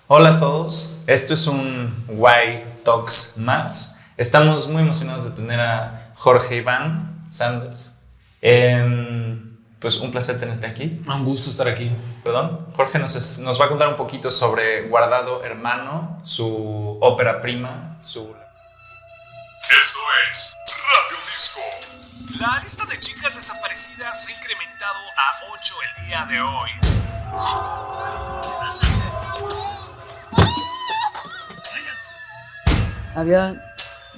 Hola a todos, esto es un Why Talks más. Estamos muy emocionados de tener a Jorge Iván Sanders. Pues un placer tenerte aquí. Un gusto estar aquí. Perdón, Jorge nos va a contar un poquito sobre Guardado Hermano, su ópera prima, Esto es Radio Disco. La lista de chicas desaparecidas se ha incrementado a 8 el día de hoy. Había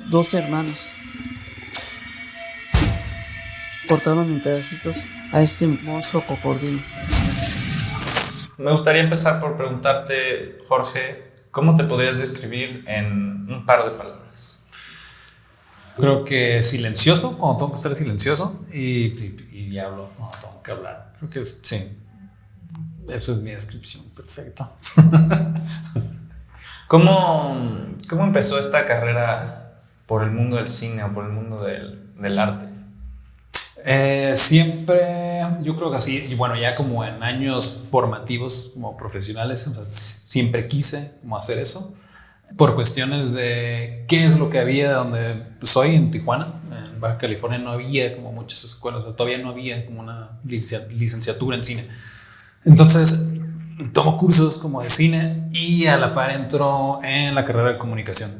dos hermanos. Cortaron en pedacitos a este monstruo cocodrilo. Me gustaría empezar por preguntarte, Jorge, ¿cómo te podrías describir en un par de palabras? Creo que silencioso, cuando tengo que estar silencioso, y hablo cuando tengo que hablar. Creo que sí. Esa es mi descripción perfecta. ¿Cómo empezó esta carrera por el mundo del cine o por el mundo del arte? Siempre, yo creo que así, y bueno, ya como en años formativos como profesionales, o sea, siempre quise como hacer eso, por cuestiones de qué es lo que había donde soy, en Tijuana, en Baja California, no había como muchas escuelas, o sea, todavía no había como una licenciatura en cine. Entonces tomo cursos como de cine y a la par entro en la carrera de comunicación.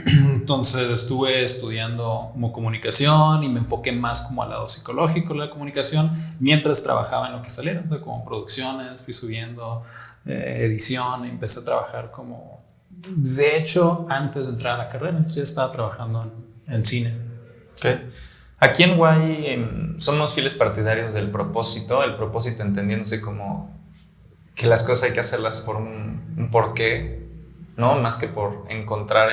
Entonces estuve estudiando como comunicación y me enfoqué más como al lado psicológico de la comunicación mientras trabajaba en lo que saliera, o sea, como producciones, fui subiendo edición y empecé a trabajar como, de hecho, antes de entrar a la carrera, entonces ya estaba trabajando en cine. Okay. Aquí en Guay somos fieles partidarios del propósito, el propósito entendiéndose como que las cosas hay que hacerlas por un porqué, ¿no? Más que por encontrar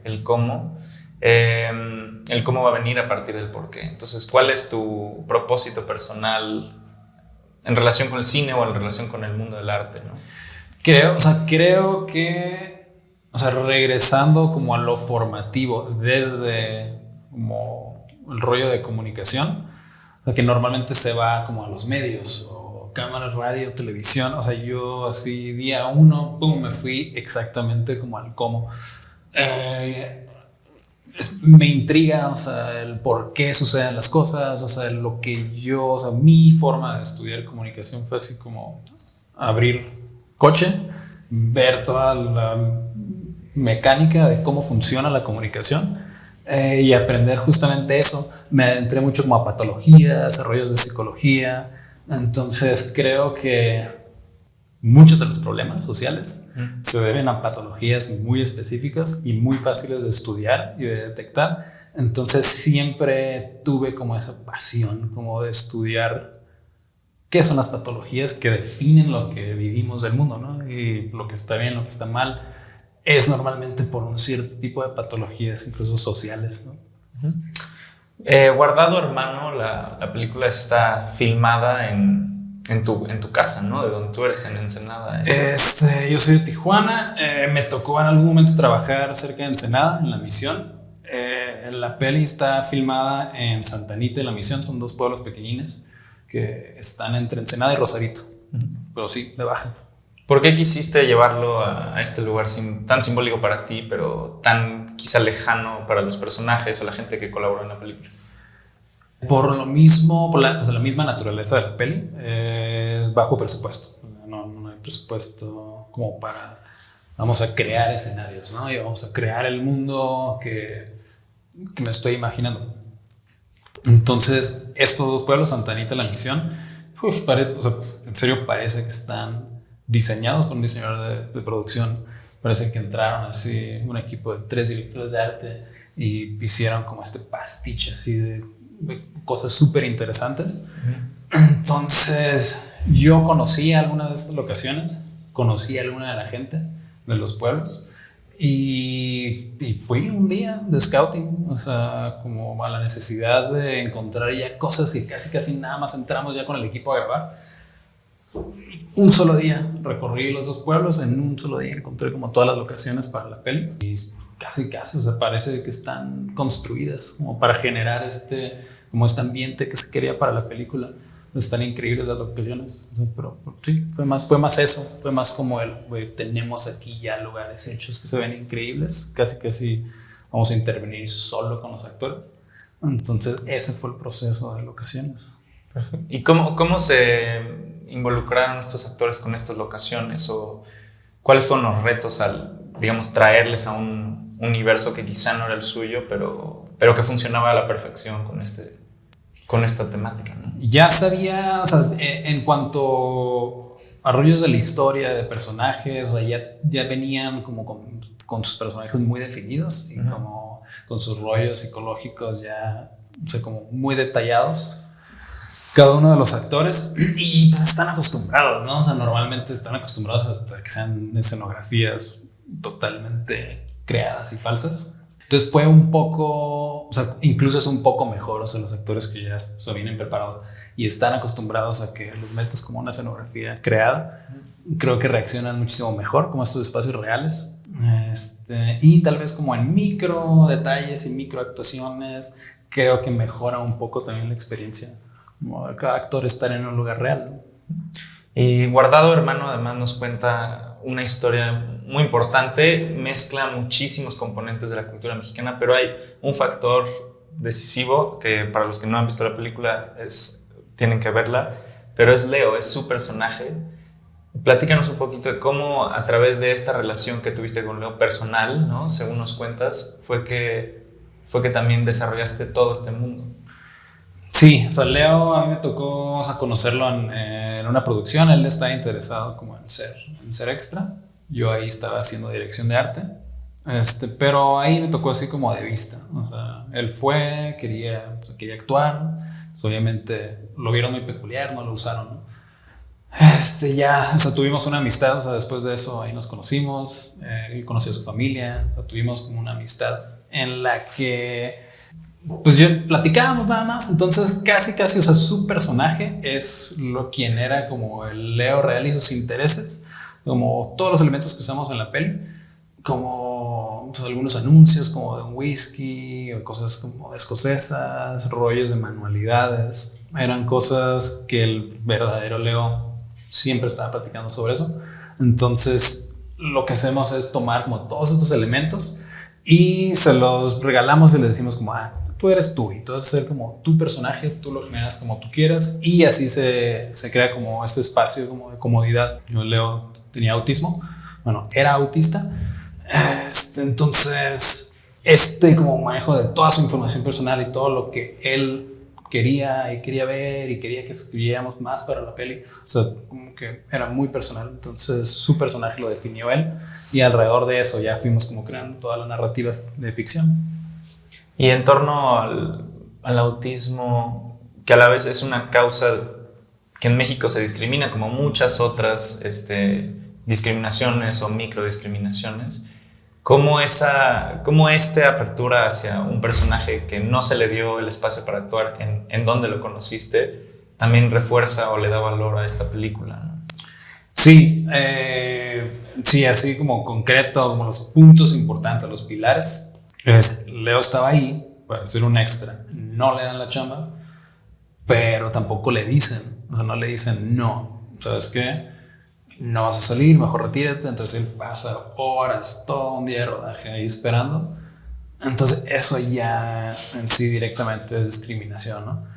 el cómo. El cómo va a venir a partir del porqué. Entonces, ¿cuál es tu propósito personal en relación con el cine o en relación con el mundo del arte, ¿no? Creo que, regresando como a lo formativo desde como el rollo de comunicación, o sea, que normalmente se va como a los medios o cámaras, radio, televisión, o sea, yo así día uno, pum, me fui exactamente como al cómo. Me intriga, o sea, el por qué suceden las cosas, o sea, lo que yo, o sea, mi forma de estudiar comunicación fue así como abrir coche, ver toda la mecánica de cómo funciona la comunicación y aprender justamente eso. Me adentré mucho como a patología, desarrollos de psicología. Entonces creo que muchos de los problemas sociales se deben a patologías muy específicas y muy fáciles de estudiar y de detectar. Entonces siempre tuve como esa pasión como de estudiar qué son las patologías que definen lo que vivimos del mundo, ¿no? Y lo que está bien, lo que está mal, es normalmente por un cierto tipo de patologías, incluso sociales, ¿no? Guardado Hermano, la película está filmada en tu casa, ¿no? De donde tú eres, en Ensenada. Yo soy de Tijuana. Me tocó en algún momento trabajar cerca de Ensenada, en La Misión. La peli está filmada en Santa Anita y La Misión. Son dos pueblos pequeñines que están entre Ensenada y Rosarito. Pero sí, de baja. ¿Por qué quisiste llevarlo a este lugar tan simbólico para ti, pero tan quizá lejano para los personajes o la gente que colaboró en la película? Por lo mismo, la misma naturaleza de la peli, es bajo presupuesto. No hay presupuesto como para vamos a crear escenarios, ¿no? Y vamos a crear el mundo que me estoy imaginando. Entonces, estos dos pueblos, Santa Anita y La Misión, en serio parece que están diseñados por un diseñador de producción. Parece que entraron así un equipo de 3 directores de arte y hicieron como este pastiche así de cosas súper interesantes. Entonces yo conocí algunas de estas locaciones, conocí a alguna de la gente de los pueblos y fui un día de scouting, o sea, como a la necesidad de encontrar ya cosas que casi nada más entramos ya con el equipo a grabar. Un solo día recorrí los dos pueblos, en un solo día encontré como todas las locaciones para la peli y casi, o sea, parece que están construidas como para generar como este ambiente que se quería para la película. están increíbles las locaciones. O sea, pero sí, fue más eso, fue más como güey, tenemos aquí ya lugares hechos que se ven increíbles, casi vamos a intervenir solo con los actores. Entonces ese fue el proceso de locaciones. Perfecto. ¿Y cómo se involucraron estos actores con estas locaciones? ¿O cuáles fueron los retos al, digamos, traerles a un universo que quizá no era el suyo, pero que funcionaba a la perfección con esta temática, ¿no? Ya sabía, o sea, en cuanto a rollos de la historia, de personajes, o sea, ya venían como con sus personajes muy definidos y como con sus rollos psicológicos ya, o sea, como muy detallados cada uno de los actores, y pues están acostumbrados, ¿no? O sea, normalmente están acostumbrados a que sean escenografías totalmente creadas y falsas. Entonces fue un poco, o sea, incluso es un poco mejor, o sea, los actores que ya se vienen preparados y están acostumbrados a que los metes como una escenografía creada, creo que reaccionan muchísimo mejor como estos espacios reales. Y tal vez como en micro detalles y micro actuaciones, creo que mejora un poco también la experiencia, como cada actor estar en un lugar real, ¿no? Y Guardado Hermano además nos cuenta una historia muy importante, mezcla muchísimos componentes de la cultura mexicana, pero hay un factor decisivo que para los que no han visto la película tienen que verla, pero es Leo, es su personaje. Platícanos un poquito de cómo a través de esta relación que tuviste con Leo personal, ¿no? Según nos cuentas, fue que también desarrollaste todo este mundo. Sí, o sea, Leo a mí me tocó, o sea, conocerlo en una producción. Él estaba interesado como en ser extra. Yo ahí estaba haciendo dirección de arte, pero ahí me tocó así como de vista. O sea, él quería actuar. Pues obviamente lo vieron muy peculiar, no lo usaron, ¿no? Ya, o sea, tuvimos una amistad, o sea, después de eso ahí nos conocimos. Él conoció a su familia, o sea, tuvimos como una amistad en la que pues yo platicábamos nada más. Entonces casi, o sea, su personaje es quien era como el Leo real y sus intereses, como todos los elementos que usamos en la peli, como pues, algunos anuncios como de un whisky o cosas como escocesas, rollos de manualidades, eran cosas que el verdadero Leo siempre estaba platicando sobre eso. Entonces lo que hacemos es tomar como todos estos elementos y se los regalamos y le decimos como, tú eres tú, y tú vas a ser como tu personaje, tú lo generas como tú quieras, y así se crea como este espacio como de comodidad. Yo, Leo, tenía autismo, bueno, era autista, entonces como manejo de toda su información personal y todo lo que él quería ver y quería que escribiéramos más para la peli, o sea, como que era muy personal. Entonces su personaje lo definió él, y alrededor de eso ya fuimos como creando toda la narrativa de ficción. Y en torno al autismo, que a la vez es una causa que en México se discrimina como muchas otras discriminaciones o microdiscriminaciones, ¿cómo esta apertura hacia un personaje que no se le dio el espacio para actuar en donde lo conociste también refuerza o le da valor a esta película, ¿no? Sí, sí, así como concreto, como los puntos importantes, los pilares. Leo estaba ahí para ser un extra, no le dan la chamba, pero tampoco le dicen, o sea, no le dicen no, ¿sabes qué? No vas a salir, mejor retírate. Entonces él pasa horas, todo un día de rodaje ahí esperando. Entonces eso ya en sí directamente es discriminación, ¿no?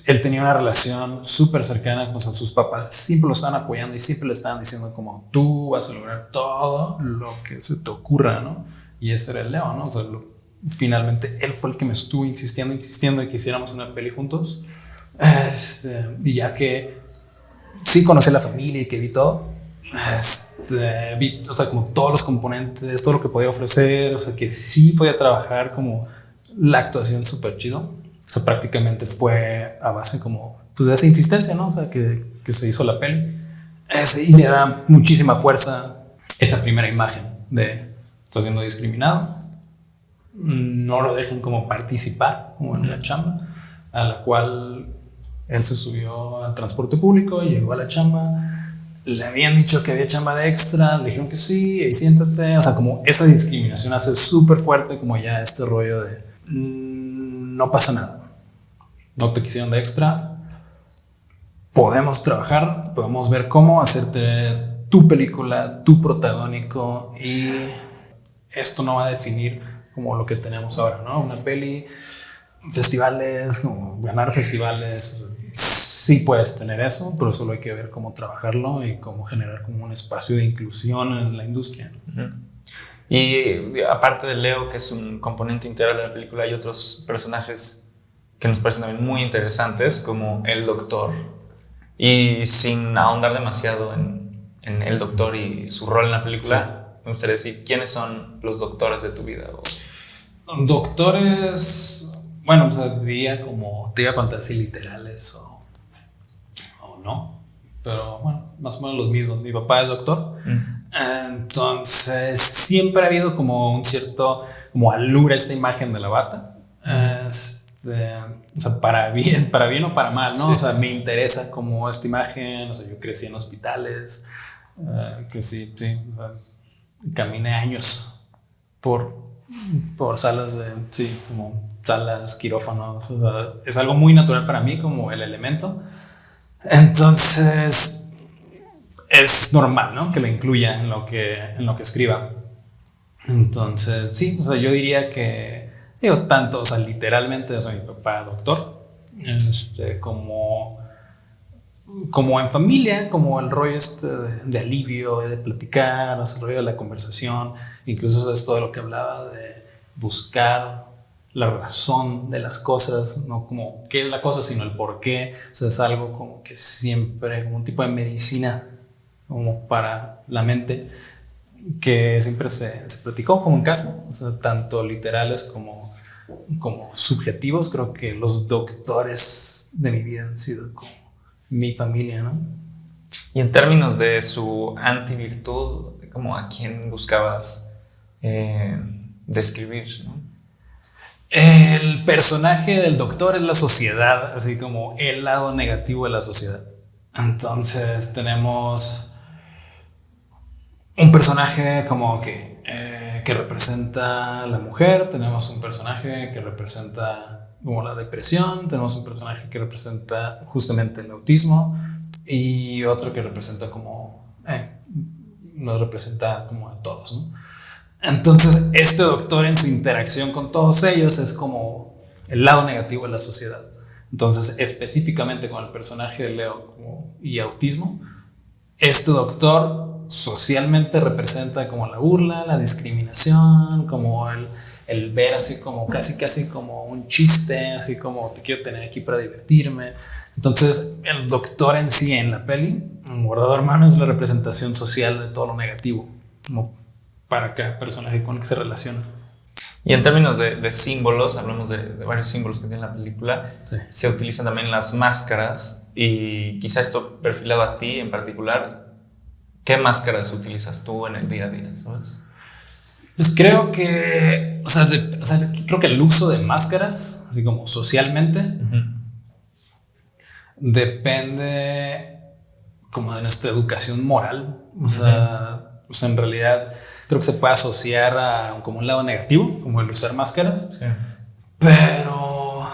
Él tenía una relación súper cercana con sus papás, siempre lo estaban apoyando y siempre le estaban diciendo como tú vas a lograr todo lo que se te ocurra, ¿no? Y ese era el Leo, ¿no? O sea, finalmente él fue el que me estuvo insistiendo de que hiciéramos una peli juntos, y ya que sí conocí a la familia y que vi todo, vi, o sea, como todos los componentes, todo lo que podía ofrecer, o sea, que sí podía trabajar como la actuación súper chido. O sea, prácticamente fue a base como pues de esa insistencia, ¿no? O sea, que se hizo la peli. Y le da muchísima fuerza esa primera imagen de está siendo discriminado. No lo dejan como participar como en una chamba a la cual él se subió al transporte público, llegó a la chamba, le habían dicho que había chamba de extra, le dijeron que sí, ahí siéntate. O sea, como esa discriminación hace súper fuerte como ya este rollo de no pasa nada. no te quisieron de extra, podemos trabajar, podemos ver cómo hacerte tu película, tu protagónico, y esto no va a definir como lo que tenemos ahora, ¿no? Una peli, festivales, como ganar festivales, sí puedes tener eso, pero solo hay que ver cómo trabajarlo y cómo generar como un espacio de inclusión en la industria. Y aparte de Leo, que es un componente integral de la película, hay otros personajes que nos parecen también muy interesantes, como el doctor. Y sin ahondar demasiado en el doctor y su rol en la película, me gustaría decir, ¿quiénes son los doctores de tu vida? Doctores, bueno, diría como, te iba a contar si literales o no, pero bueno, más o menos los mismos. Mi papá es doctor, entonces siempre ha habido como un cierto, como allure esta imagen de la bata, o sea, para bien o para mal, ¿no? Sí, o sea, me interesa como esta imagen, o sea, yo crecí en hospitales, sí, o sea, caminé años por salas de, sí, como salas, quirófanos, o sea, es algo muy natural para mí como el elemento. Entonces es normal, ¿no? Que lo incluya en lo que escriba. Entonces sí, o sea, yo diría que digo tanto, o sea, literalmente, o sea, mi papá doctor, como en familia, como el rollo de alivio, de platicar, o sea, el rollo de la conversación, incluso es todo lo que hablaba de buscar la razón de las cosas, no como qué es la cosa, sino el por qué. O sea, es algo como que siempre, como un tipo de medicina como para la mente, que siempre se platicó como en casa, o sea, tanto literales como subjetivos. Creo que los doctores de mi vida han sido como mi familia, ¿no? Y en términos de su antivirtud, como a quién buscabas describir, ¿no? El personaje del doctor es la sociedad, así como el lado negativo de la sociedad. Entonces tenemos un personaje como que representa la mujer, tenemos un personaje que representa como la depresión, tenemos un personaje que representa justamente el autismo y otro que representa como nos representa como a todos, ¿no? Entonces este doctor en su interacción con todos ellos es como el lado negativo de la sociedad. Entonces específicamente con el personaje de Leo y autismo, este doctor socialmente representa como la burla, la discriminación, como el ver así como casi como un chiste, así como te quiero tener aquí para divertirme. Entonces el doctor en sí en la peli, un guardador humano, es la representación social de todo lo negativo, como para cada personaje con el que se relaciona. Y en términos de símbolos, hablamos de varios símbolos que tiene la película. Sí. Se utilizan también las máscaras, y quizá esto perfilado a ti en particular, ¿qué máscaras utilizas tú en el día a día, sabes? Pues creo que, creo que el uso de máscaras, así como socialmente, depende como de nuestra educación moral. O sea, en realidad creo que se puede asociar a como un lado negativo, como el usar máscaras. Sí. Pero, o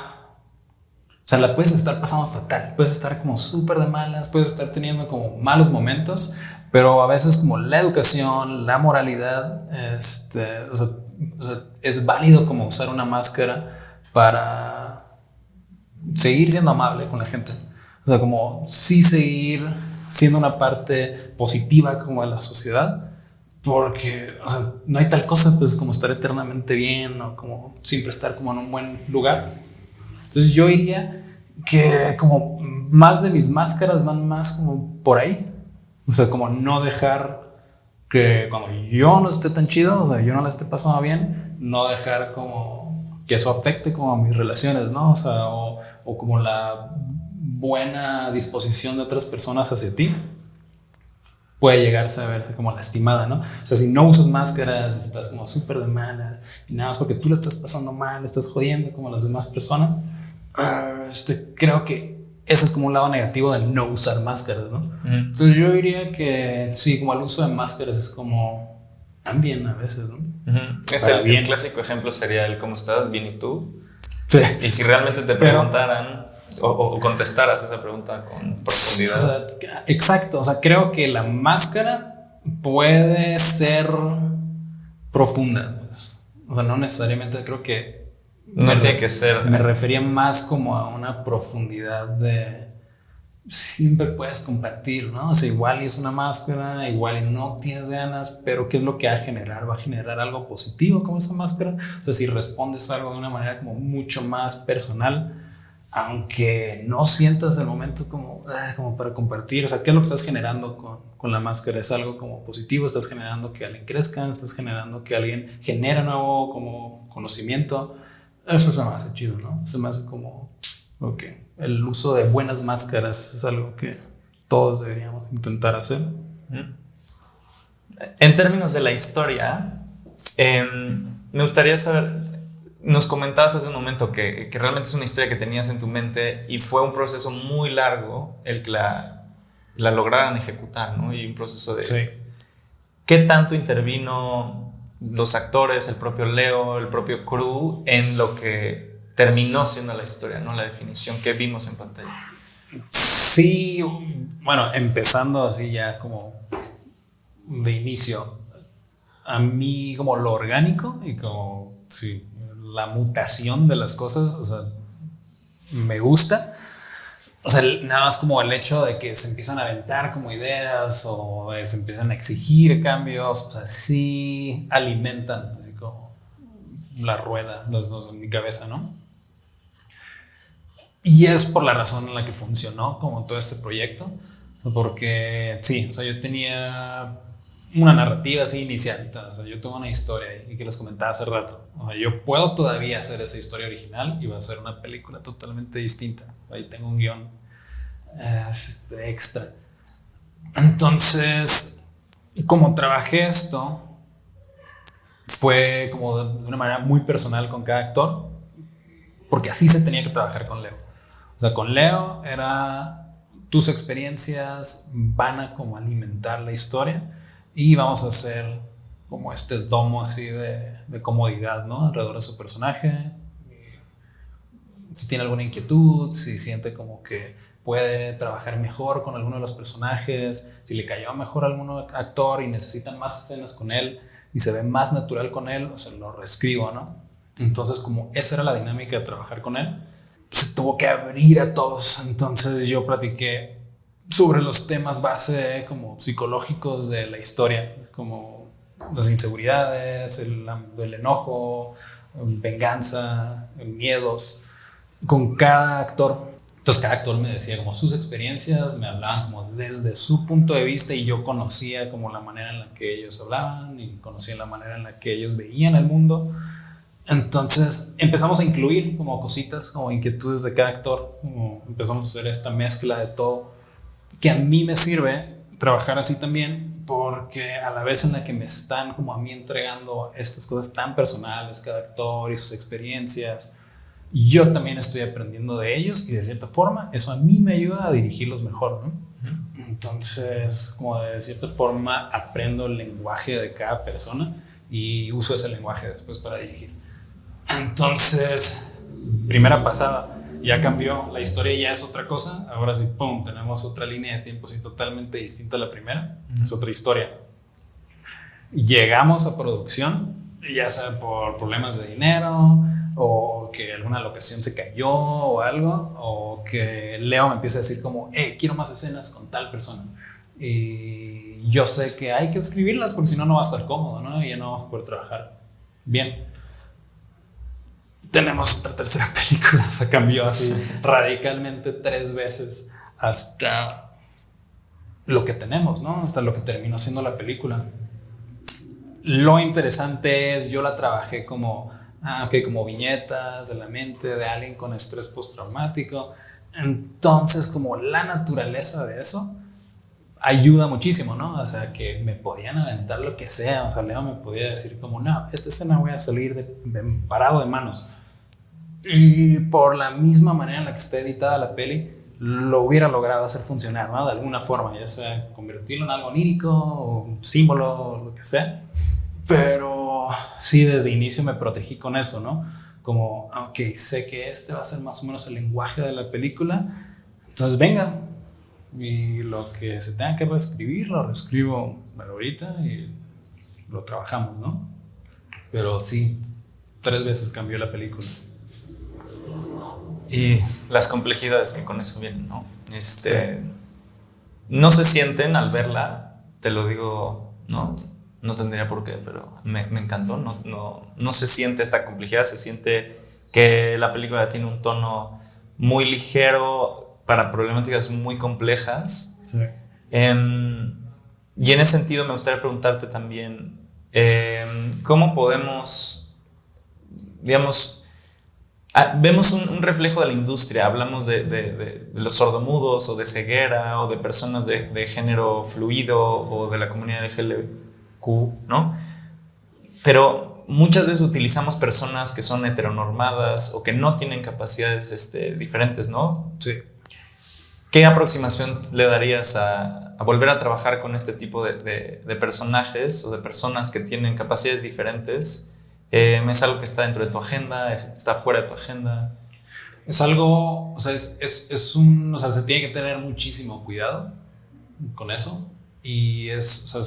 sea, la puedes estar pasando fatal, puedes estar como súper de malas, puedes estar teniendo como malos momentos, pero a veces como la educación, la moralidad, o sea, es válido como usar una máscara para seguir siendo amable con la gente. O sea, como sí seguir siendo una parte positiva como de la sociedad, porque, o sea, no hay tal cosa pues como estar eternamente bien o como siempre estar como en un buen lugar. Entonces yo diría que como más de mis máscaras van más como por ahí. O sea, como no dejar que cuando yo no esté tan chido, o sea, yo no la esté pasando bien, no dejar como que eso afecte como a mis relaciones, ¿no? O sea, o como la buena disposición de otras personas hacia ti puede llegarse a verse como lastimada, ¿no? O sea, si no usas máscaras, estás como súper de malas y nada más porque tú lo estás pasando mal, estás jodiendo como las demás personas. Creo que ese es como un lado negativo de no usar máscaras, ¿no? Entonces yo diría que sí, como el uso de máscaras es como también a veces, ¿no? El clásico ejemplo sería el ¿cómo estás? Bien, ¿y tú? Sí. Y si realmente te preguntaran o contestaras esa pregunta con profundidad. O sea, exacto, o sea, creo que la máscara puede ser profunda, pues. O sea, no necesariamente creo que no tiene que ser. Me refería más como a una profundidad de siempre puedes compartir, ¿no? O sea, igual y es una máscara, igual y no tienes ganas, pero ¿qué es lo que va a generar? Va a generar algo positivo como esa máscara. O sea, si respondes algo de una manera como mucho más personal, aunque no sientas el momento como para compartir, o sea, ¿qué es lo que estás generando con la máscara? ¿Es algo como positivo? ¿Estás generando que alguien crezca? ¿Estás generando que alguien genere nuevo como conocimiento? Eso se me hace chido, ¿no? Se me hace como, ok, el uso de buenas máscaras es algo que todos deberíamos intentar hacer. En términos de la historia, me gustaría saber, nos comentabas hace un momento que realmente es una historia que tenías en tu mente y fue un proceso muy largo el que la lograran ejecutar, ¿no? Y un proceso de... Sí. ¿Qué tanto intervino los actores, el propio Leo, el propio crew en lo que terminó siendo la historia, ¿no? La definición que vimos en pantalla. Sí, bueno, empezando así ya como de inicio, a mí como lo orgánico y como sí, la mutación de las cosas, o sea, me gusta. O sea, nada más como el hecho de que se empiezan a aventar como ideas o se empiezan a exigir cambios, o sea, sí alimentan así como la rueda en mi cabeza, ¿no? Y es por la razón en la que funcionó como todo este proyecto, porque sí, o sea, yo tenía una narrativa así inicial, o sea, yo tuve una historia y que les comentaba hace rato, o sea, yo puedo todavía hacer esa historia original y va a ser una película totalmente distinta, ahí tengo un guión extra. Entonces, como trabajé esto, fue como de una manera muy personal con cada actor, porque así se tenía que trabajar con Leo. O sea, con Leo era tus experiencias van a como alimentar la historia y vamos a hacer como este domo así de comodidad, ¿no? Alrededor de su personaje. Si tiene alguna inquietud, si siente como que puede trabajar mejor con alguno de los personajes, si le cayó mejor a algún actor y necesitan más escenas con él y se ve más natural con él, o sea, lo reescribo, ¿no? Entonces, como esa era la dinámica de trabajar con él, se tuvo que abrir a todos. Entonces yo platiqué sobre los temas base como psicológicos de la historia, como las inseguridades, el enojo, venganza, miedos, con cada actor. Entonces cada actor me decía como sus experiencias, me hablaban como desde su punto de vista y yo conocía como la manera en la que ellos hablaban y conocía la manera en la que ellos veían el mundo. Entonces empezamos a incluir como cositas, como inquietudes de cada actor, como empezamos a hacer esta mezcla de todo, que a mí me sirve trabajar así también, porque a la vez en la que me están como a mí entregando estas cosas tan personales, cada actor y sus experiencias, yo también estoy aprendiendo de ellos y de cierta forma eso a mí me ayuda a dirigirlos mejor, ¿no? Entonces, como de cierta forma aprendo el lenguaje de cada persona y uso ese lenguaje después para dirigir. Entonces, primera pasada, ya cambió, la historia ya es otra cosa, ahora sí, pum, tenemos otra línea de tiempo así totalmente distinta a la primera, es otra historia. Llegamos a producción, ya sea por problemas de dinero, o que alguna locación se cayó o algo, o que Leo me empieza a decir como, quiero más escenas con tal persona. Y yo sé que hay que escribirlas porque si no, no va a estar cómodo, ¿no? Y ya no vamos a poder trabajar bien. Tenemos otra tercera película, se cambió así radicalmente 3 veces hasta lo que tenemos, ¿no? Hasta lo que terminó siendo la película. Lo interesante es, yo la trabajé como, como viñetas de la mente de alguien con estrés postraumático. Entonces, como la naturaleza de eso ayuda muchísimo, ¿no? O sea, que me podían aventar lo que sea. O sea, Leo me podía decir como, no, esta escena voy a salir de parado de manos. Y por la misma manera en la que está editada la peli, lo hubiera logrado hacer funcionar, ¿no? De alguna forma, ya sea convertirlo en algo onírico o un símbolo o lo que sea. Pero sí, desde inicio me protegí con eso, ¿no? como, ok, sé que este va a ser más o menos el lenguaje de la película, entonces venga, y lo que se tenga que reescribir, lo reescribo ahorita y lo trabajamos, ¿no? Pero sí, 3 veces cambió la película. Y las complejidades que con eso vienen, ¿no? No se sienten al verla, te lo digo, no tendría por qué, pero me encantó. No se siente esta complejidad, se siente que la película tiene un tono muy ligero para problemáticas muy complejas. Sí. Y en ese sentido me gustaría preguntarte también, ¿cómo podemos, digamos, vemos un reflejo de la industria? Hablamos de los sordomudos o de ceguera o de personas de género fluido o de la comunidad LGBTQ, ¿no? Pero muchas veces utilizamos personas que son heteronormadas o que no tienen capacidades diferentes, ¿no? Sí. ¿Qué aproximación le darías a volver a trabajar con este tipo de personajes o de personas que tienen capacidades diferentes? ¿Es algo que está dentro de tu agenda? ¿Está fuera de tu agenda? Es algo, o sea, o sea, se tiene que tener muchísimo cuidado con eso. Y o sea,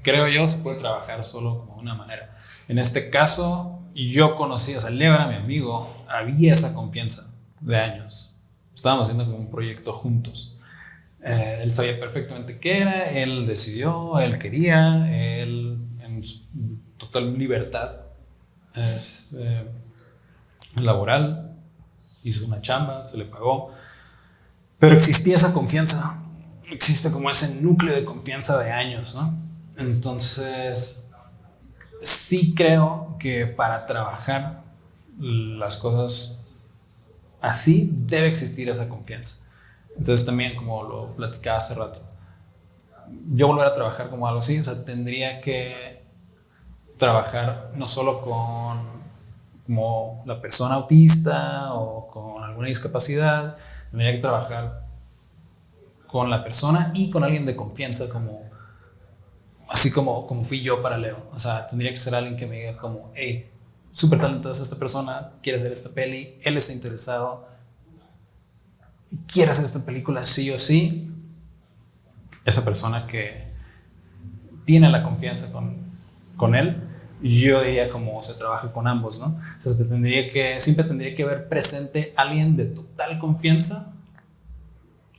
creo yo, se puede trabajar solo como de una manera. En este caso, yo conocí, o sea, Leo era mi amigo, había esa confianza de años. Estábamos haciendo como un proyecto juntos. Él sabía perfectamente qué era, él decidió, él quería, él en total libertad laboral, hizo una chamba, se le pagó, pero existía esa confianza, existe como ese núcleo de confianza de años, ¿no? Entonces sí creo que para trabajar las cosas así debe existir esa confianza. Entonces también, como lo platicaba hace rato, yo volver a trabajar como algo así, o sea, tendría que trabajar no solo con como la persona autista o con alguna discapacidad, tendría que trabajar con la persona y con alguien de confianza, así como fui yo para Leo. O sea, tendría que ser alguien que me diga como, hey, súper talentosa esta persona, quiere hacer esta peli, él está interesado, quiere hacer esta película sí o sí. Esa persona que tiene la confianza con él, yo diría como se trabaja con ambos, ¿no? O sea, siempre tendría que haber presente alguien de total confianza,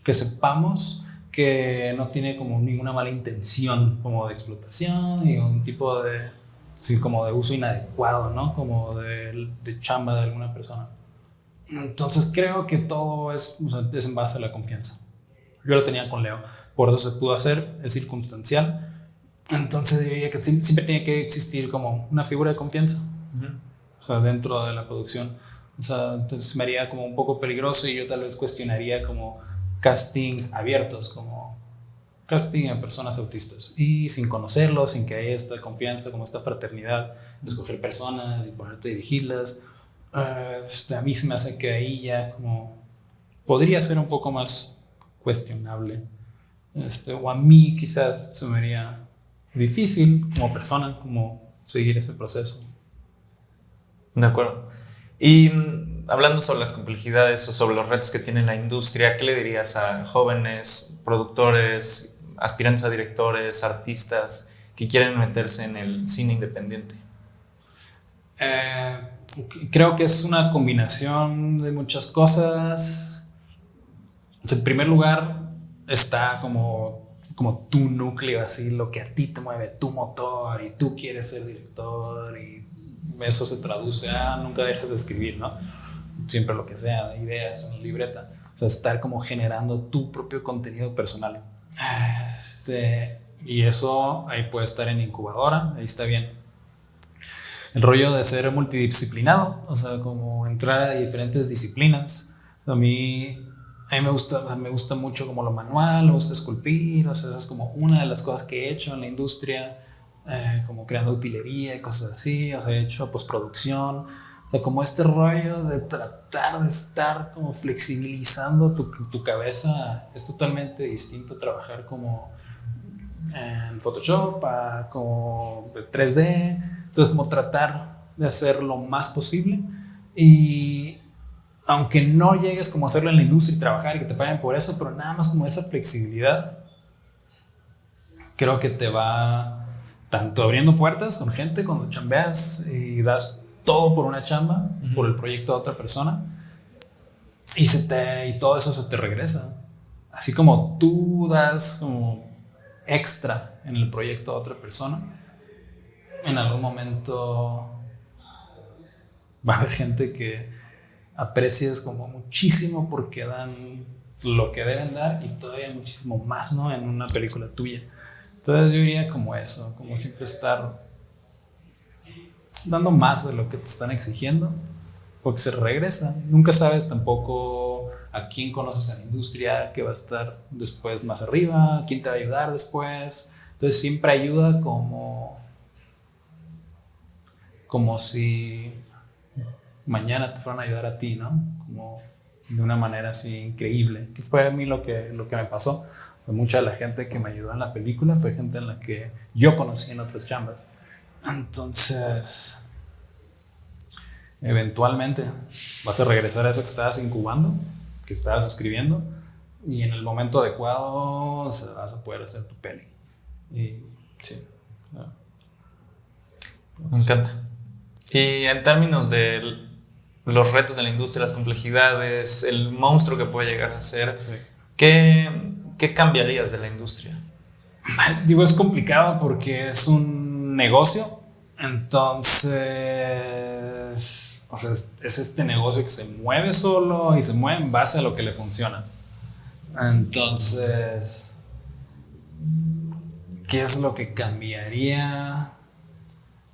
que sepamos que no tiene como ninguna mala intención como de explotación y un tipo de, sí, como de uso inadecuado, ¿no? Como de chamba de alguna persona. Entonces creo que todo es en base a la confianza. Yo lo tenía con Leo, por eso se pudo hacer, es circunstancial. Entonces diría que siempre tiene que existir como una figura de confianza, o sea, dentro de la producción. O sea, entonces me haría como un poco peligroso y yo tal vez cuestionaría como castings abiertos, como casting a personas autistas y sin conocerlos, sin que haya esta confianza, como esta fraternidad de escoger personas y ponerte a dirigirlas. A mí se me hace que ahí ya como podría ser un poco más cuestionable, o a mí quizás se me haría difícil como persona como seguir ese proceso. De acuerdo. Y hablando sobre las complejidades o sobre los retos que tiene la industria, ¿qué le dirías a jóvenes productores, aspirantes a directores, artistas que quieren meterse en el cine independiente? Creo que es una combinación de muchas cosas. En primer lugar está como tu núcleo, así lo que a ti te mueve, tu motor, y tú quieres ser director, y eso se traduce a nunca dejes de escribir, ¿no? Siempre lo que sea, ideas en libreta. O sea, estar como generando tu propio contenido personal. Y eso ahí puede estar en incubadora, ahí está bien. El rollo de ser multidisciplinado, o sea, como entrar a diferentes disciplinas. A mí me gusta mucho como lo manual, me gusta esculpir, o sea, esa es como una de las cosas que he hecho en la industria, como creando utilería y cosas así, o sea, he hecho postproducción, o sea, como este rollo de tratar de estar como flexibilizando tu cabeza. Es totalmente distinto trabajar como en Photoshop a como 3D, entonces como tratar de hacer lo más posible Y aunque no llegues como a hacerlo en la industria y trabajar y que te paguen por eso, pero nada más como esa flexibilidad, creo que te va tanto abriendo puertas con gente cuando chambeas y das todo por una chamba, por el proyecto de otra persona, y todo eso se te regresa. Así como tú das como extra en el proyecto de otra persona, en algún momento va a haber gente que aprecias como muchísimo porque dan lo que deben dar y todavía muchísimo más, ¿no? En una película tuya. Entonces yo diría como eso, como siempre estar dando más de lo que te están exigiendo, porque se regresa. Nunca sabes tampoco a quién conoces en la industria que va a estar después más arriba, quién te va a ayudar después. Entonces siempre ayuda como si mañana te fueran a ayudar a ti, ¿no? Como de una manera así increíble, que fue a mí lo que me pasó. Mucha de la gente que me ayudó en la película fue gente en la que yo conocí en otras chambas. Entonces, eventualmente vas a regresar a eso que estabas incubando, que estabas escribiendo, y en el momento adecuado vas a poder hacer tu peli. Y sí. Me encanta. Y en términos de los retos de la industria, las complejidades, el monstruo que puede llegar a ser, sí. ¿Qué cambiarías de la industria? Digo, es complicado porque es un negocio, entonces, o sea, es este negocio que se mueve solo y se mueve en base a lo que le funciona. Entonces, ¿qué es lo que cambiaría?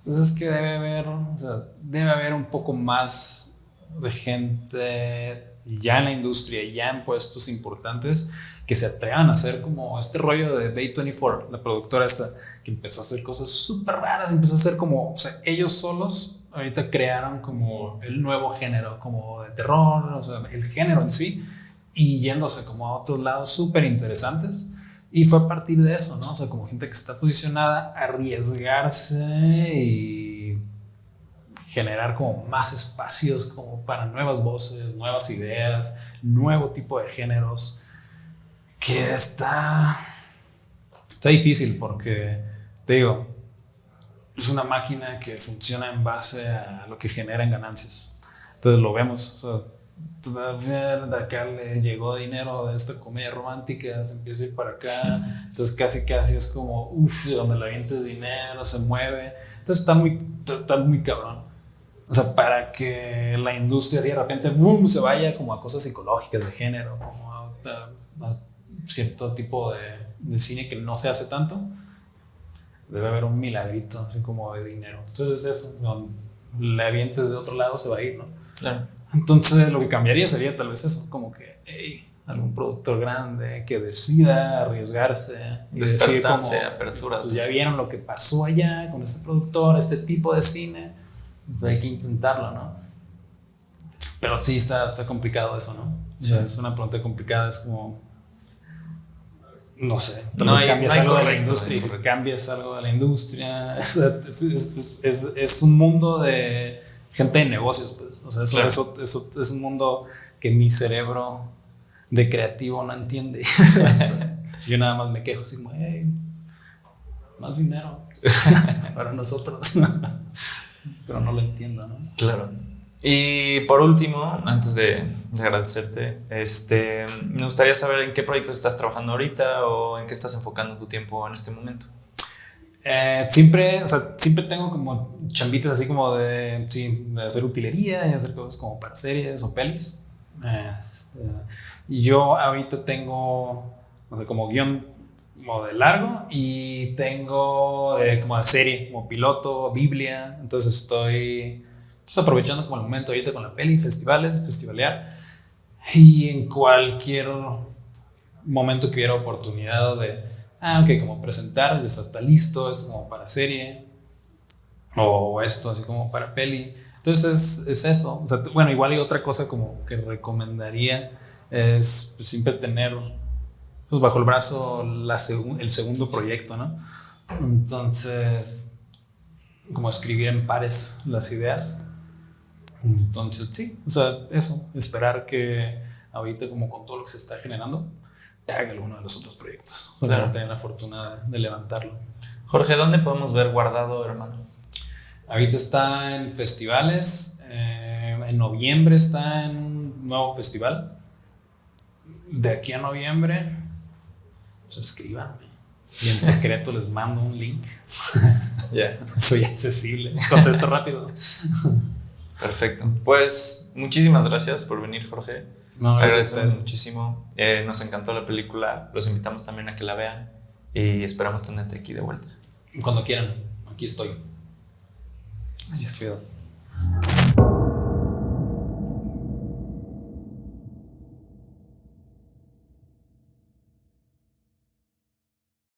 Pues es que debe haber un poco más de gente ya en la industria, ya en puestos importantes, que se atrevan a hacer como este rollo de A24, la productora esta, que empezó a hacer cosas súper raras, empezó a hacer como, o sea, ellos solos ahorita crearon como el nuevo género, como de terror, o sea, el género en sí, y yéndose como a otros lados súper interesantes. Y fue a partir de eso, ¿no? O sea, como gente que está posicionada a arriesgarse y generar como más espacios como para nuevas voces, nuevas ideas, nuevo tipo de géneros, que está difícil porque, te digo, es una máquina que funciona en base a lo que genera en ganancias. Entonces lo vemos, o sea, todavía de acá le llegó dinero de esta comedia romántica, se empieza a ir para acá, entonces casi es como, donde le avientes dinero, se mueve, entonces está muy cabrón. O sea, para que la industria así de repente, boom, se vaya como a cosas psicológicas de género, como a cierto tipo de cine que no se hace tanto, debe haber un milagrito, así como de dinero. Entonces eso, no, le avientes de otro lado, se va a ir, ¿no? Claro. Entonces lo que cambiaría sería tal vez eso, como que algún productor grande que decida arriesgarse y decir como, apertura, pues ya vieron lo que pasó allá con este productor, este tipo de cine, pues hay que intentarlo, ¿no? Pero sí está complicado eso, ¿no? O sea, es una pregunta complicada, es como, no sé, cambias algo de la industria, y si cambias algo de la industria, o sea, es un mundo de gente de negocios, pues. O sea, eso es un mundo que mi cerebro de creativo no entiende. Yo nada más me quejo así como, más dinero para nosotros. Pero no lo entiendo, ¿no? Claro. Y por último, antes de agradecerte, me gustaría saber en qué proyectos estás trabajando ahorita o en qué estás enfocando tu tiempo en este momento. Siempre tengo como chambitas así como de hacer utilería y hacer cosas como para series o pelis. Y yo ahorita tengo, o sea, como guión como de largo y tengo como de serie, como piloto, Biblia. Entonces estoy pues aprovechando como el momento ahorita con la peli, festivalear. Y en cualquier momento que hubiera oportunidad de como presentar, ya está listo, esto como para serie, o esto así como para peli. Entonces es eso. O sea, bueno, igual hay otra cosa como que recomendaría, es pues, siempre tener pues, bajo el brazo el segundo proyecto, ¿no? Entonces, como escribir en pares las ideas. Entonces, sí, o sea, eso, esperar que ahorita, como con todo lo que se está generando, haga alguno de los otros proyectos. O sea, Claro. no tener la fortuna de levantarlo. Jorge, ¿dónde podemos ver Guardado, hermano? Ahorita está en festivales. En noviembre está en un nuevo festival. De aquí a noviembre, pues escríbanme. Y en secreto les mando un link. Ya. Soy accesible. Contesto rápido. Perfecto. Pues muchísimas gracias por venir, Jorge. No, gracias a Agradecemos ustedes. muchísimo. Nos encantó la película. Los invitamos también a que la vean y esperamos tenerte aquí de vuelta. Cuando quieran, aquí estoy. Gracias. Cuidado.